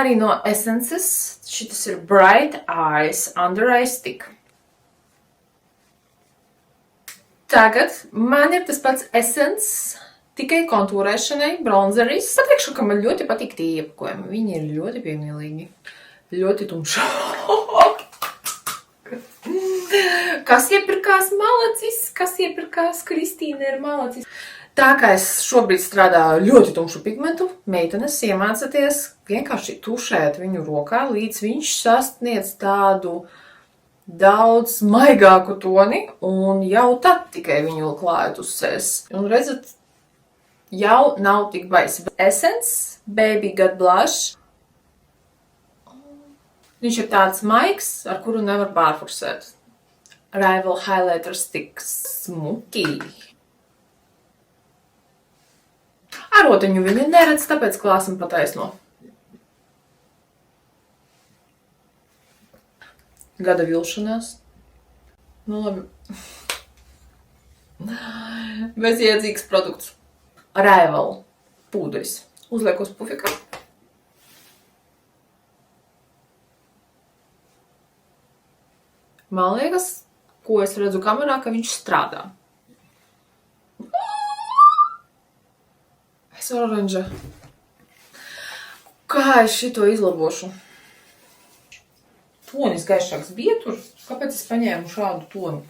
Arī no Essences, šitas ir Bright Eyes Under Eye Stick. Tagad man ir tas pats Essence, tikai kontūrēšanai, bronzeris. Pateikšu, ka man ļoti patīk tie iepakojumi. Viņi ir ļoti piemīlīgi, ļoti tumši. Kas iepirkās malacis, kas iepirkās Kristīne ir malacis. Tā kā es šobrīd strādāju ļoti tumšu pigmentu, meitenes iemācāties vienkārši tušēt viņu rokā, līdz viņš sasniedz tādu daudz maigāku toni, un jau tad tikai viņu klājat uz sejas. Un redzat, jau nav tik baisi. Essence Baby Got Blush. Viņš ir tāds maigs, ar kuru nevar pārforsēt. Rival Highlighter Stick smuki. Arotiņu viņu neredz, tāpēc klāsim pataisno. Gada vilšanās. Nu labi. Bezjēdzīgs produkts. Rival pūderis. Uzliek uz pufikā. Man liekas, ko es redzu kamerā, ka viņš strādā. Es oranža. Kā es šito izlabošu? Tonis gaišāks bija tur. Kāpēc es paņēmu šādu toni?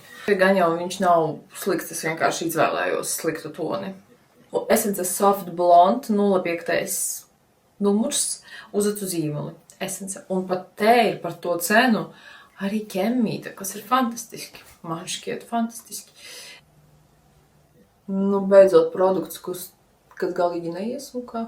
Gan jau viņš nav slikts, es vienkārši izvēlējos sliktu toni. Essence Soft Blonde 05. numurs uzacu zīmoli. Essence. Un pat te ir par to cenu arī ķemmīte, kas ir fantastiski. Man šķiet fantastiski. Nu, beidzot produkts, kas galīgi neiesūkā.